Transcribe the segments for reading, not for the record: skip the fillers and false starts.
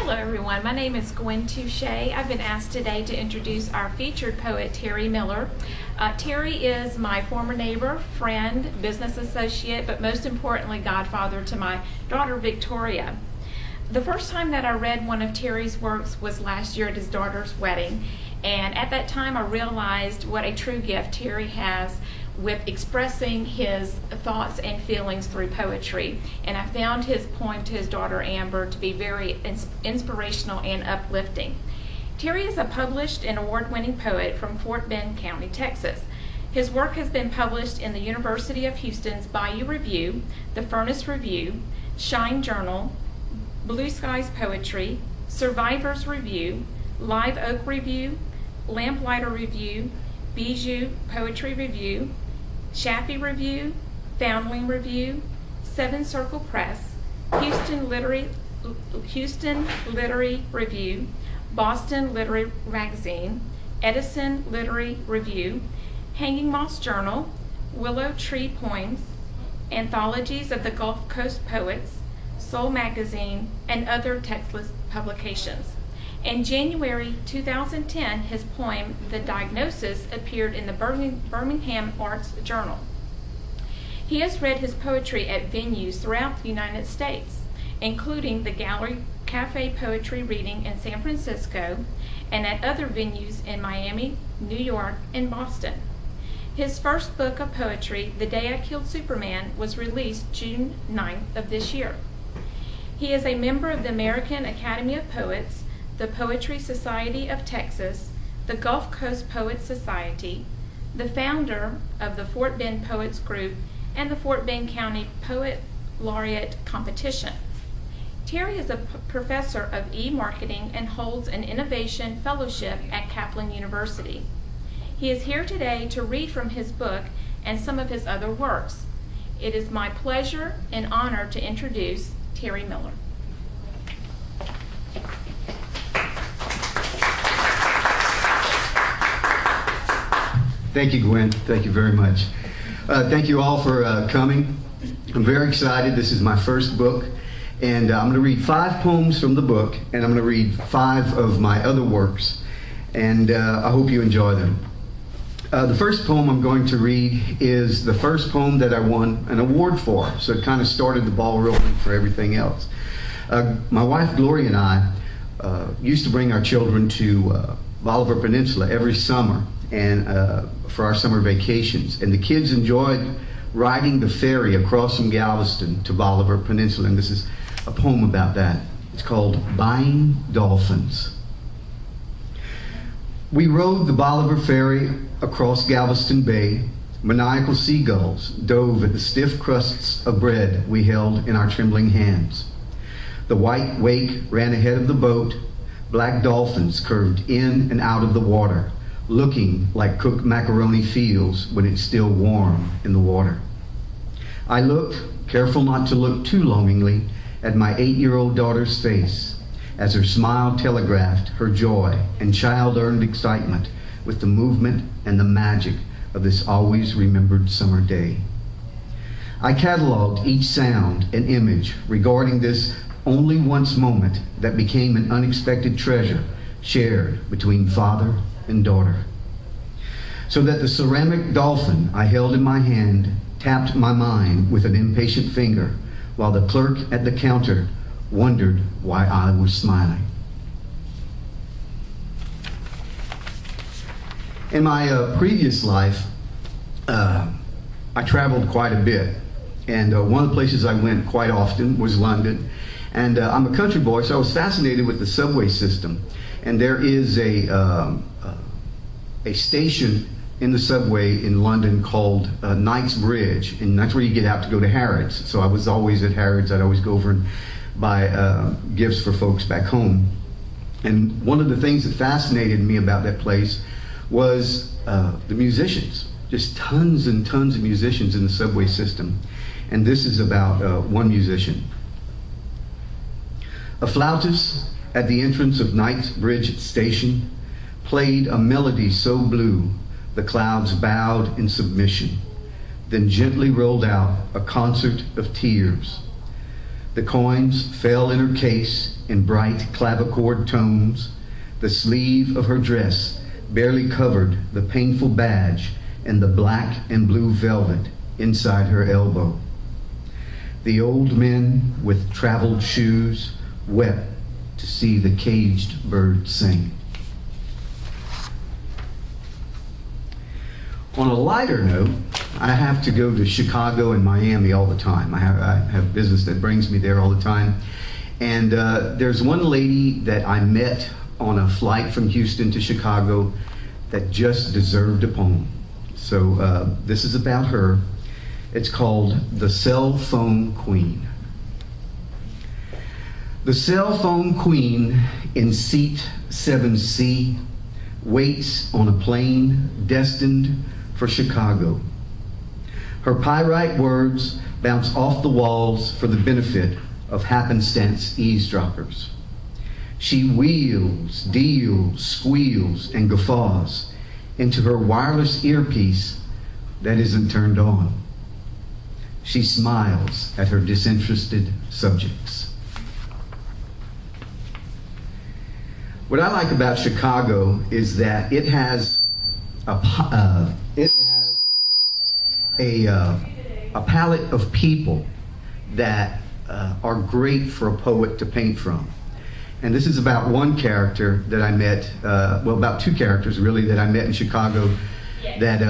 Hello everyone, my name is Gwen Touche. I've been asked today to introduce our featured poet, Terry Miller. Terry is my former neighbor, friend, business associate, but most importantly, godfather to my daughter, Victoria. The first time that I read one of Terry's works was last year at his daughter's wedding, and at that time I realized what a true gift Terry has with expressing his thoughts and feelings through poetry. And I found his poem to his daughter Amber to be very inspirational and uplifting. Terry is a published and award-winning poet from Fort Bend County, Texas. His work has been published in the University of Houston's Bayou Review, the Furnace Review, Shine Journal, Blue Skies Poetry, Survivors Review, Live Oak Review, Lamplighter Review, Bijou Poetry Review, Chaffee Review, Foundling Review, Seven Circle Press, Houston Literary Review, Boston Literary Magazine, Edison Literary Review, Hanging Moss Journal, Willow Tree Poems, Anthologies of the Gulf Coast Poets, Soul Magazine, and other textless publications. In January 2010, his poem, The Diagnosis, appeared in the Birmingham Arts Journal. He has read his poetry at venues throughout the United States, including the Gallery Cafe Poetry Reading in San Francisco and at other venues in Miami, New York, and Boston. His first book of poetry, The Day I Killed Superman, was released June 9th of this year. He is a member of the American Academy of Poets, the Poetry Society of Texas, the Gulf Coast Poets Society, the founder of the Fort Bend Poets Group, and the Fort Bend County Poet Laureate Competition. Terry is a professor of e-marketing and holds an innovation fellowship at Kaplan University. He is here today to read from his book and some of his other works. It is my pleasure and honor to introduce Terry Miller. Thank you, Gwen. Thank you very much. Thank you all for coming. I'm very excited. This is my first book, and I'm going to read 5 poems from the book, and I'm going to read 5 of my other works, and I hope you enjoy them. The first poem I'm going to read is the first poem that I won an award for, so it kind of started the ball rolling for everything else. My wife Gloria and I used to bring our children to Bolivar Peninsula every summer, and for our summer vacations, and the kids enjoyed riding the ferry across from Galveston to Bolivar Peninsula, and this is a poem about that. It's called Buying Dolphins. We rode the Bolivar ferry across Galveston Bay. Maniacal seagulls dove at the stiff crusts of bread we held in our trembling hands. The white wake ran ahead of the boat. Black dolphins curved in and out of the water, looking like cooked macaroni fields when it's still warm in the water. I looked, careful not to look too longingly, at my 8-year-old daughter's face as her smile telegraphed her joy and child-earned excitement with the movement and the magic of this always remembered summer day. I cataloged each sound and image regarding this only once moment that became an unexpected treasure shared between father and daughter, so that the ceramic dolphin I held in my hand tapped my mind with an impatient finger, while the clerk at the counter wondered why I was smiling. In my previous life, I traveled quite a bit, and one of the places I went quite often was London, and I'm a country boy, so I was fascinated with the subway system. And there is a station in the subway in London called Knightsbridge, and that's where you get out to go to Harrods. So I was always at Harrods. I'd always go over and buy gifts for folks back home. And one of the things that fascinated me about that place was the musicians. Just tons and tons of musicians in the subway system. And this is about one musician. A flautist at the entrance of Knightsbridge Station played a melody so blue the clouds bowed in submission, then gently rolled out a concert of tears. The coins fell in her case in bright clavichord tones. The sleeve of her dress barely covered the painful badge and the black and blue velvet inside her elbow. The old men with traveled shoes wept to see the caged bird sing. On a lighter note, I have to go to Chicago and Miami all the time. I have business that brings me there all the time. And there's one lady that I met on a flight from Houston to Chicago that just deserved a poem. So this is about her. It's called The Cell Phone Queen. The cell phone queen in seat 7C waits on a plane destined for Chicago. Her pyrite words bounce off the walls for the benefit of happenstance eavesdroppers. She wheels, deals, squeals, and guffaws into her wireless earpiece that isn't turned on. She smiles at her disinterested subjects. What I like about Chicago is that it has a palette of people that are great for a poet to paint from. And this is about one character that I met, about two characters really that I met in Chicago that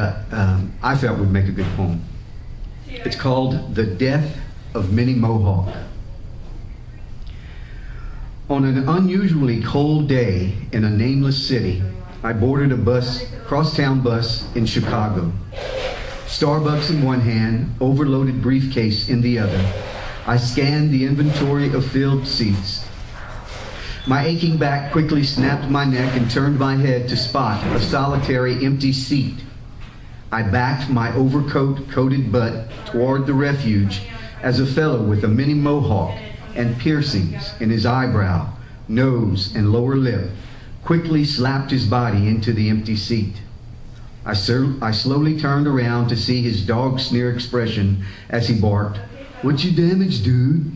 I felt would make a good poem. It's called The Death of Minnie Mohawk. On an unusually cold day in a nameless city, I boarded a crosstown bus in Chicago. Starbucks in one hand, overloaded briefcase in the other. I scanned the inventory of filled seats. My aching back quickly snapped my neck and turned my head to spot a solitary empty seat. I backed my overcoat-coated butt toward the refuge as a fellow with a mini mohawk and piercings in his eyebrow, nose, and lower lip quickly slapped his body into the empty seat. I slowly turned around to see his dog sneer expression as he barked, "What you damaged, dude?"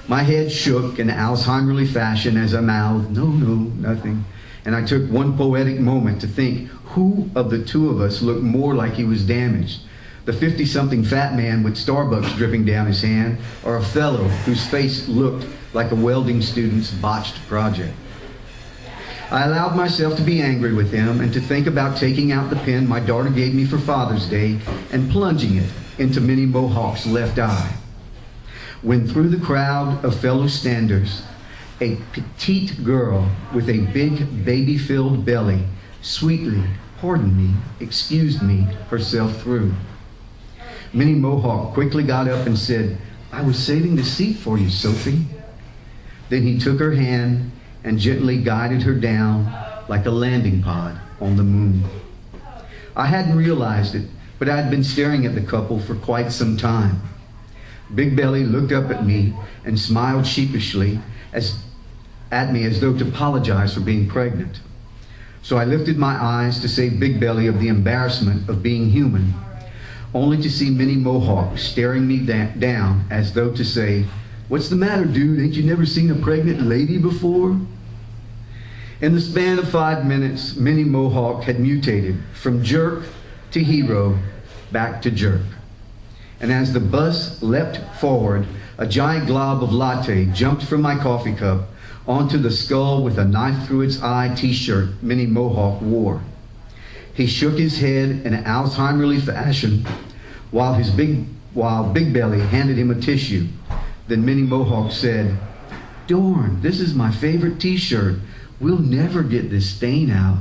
My head shook in Alzheimerly fashion as I mouthed, "No, nothing." And I took one poetic moment to think, who of the two of us looked more like he was damaged? The 50-something fat man with Starbucks dripping down his hand, or a fellow whose face looked like a welding student's botched project? I allowed myself to be angry with him and to think about taking out the pen my daughter gave me for Father's Day and plunging it into Minnie Mohawk's left eye. When through the crowd of fellow standers, a petite girl with a big baby-filled belly sweetly, pardon me, excused me, herself through. Minnie Mohawk quickly got up and said, "I was saving the seat for you, Sophie." Then he took her hand and gently guided her down like a landing pod on the moon. I hadn't realized it, but I had been staring at the couple for quite some time. Big Belly looked up at me and smiled sheepishly at me as though to apologize for being pregnant. So I lifted my eyes to save Big Belly of the embarrassment of being human, only to see Minnie Mohawk staring me down as though to say, "What's the matter, dude? Ain't you never seen a pregnant lady before?" In the span of 5 minutes, Minnie Mohawk had mutated from jerk to hero back to jerk. And as the bus leapt forward, a giant glob of latte jumped from my coffee cup onto the skull with a knife through its eye t-shirt Minnie Mohawk wore. He shook his head in an Alzheimerly fashion while Big Belly handed him a tissue. Then Minnie Mohawk said, "Darn, this is my favorite t-shirt. We'll never get this stain out."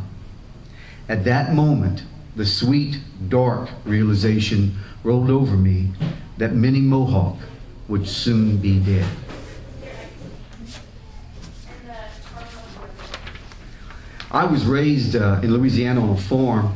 At that moment, the sweet, dark realization rolled over me that Minnie Mohawk would soon be dead. I was raised in Louisiana on a farm,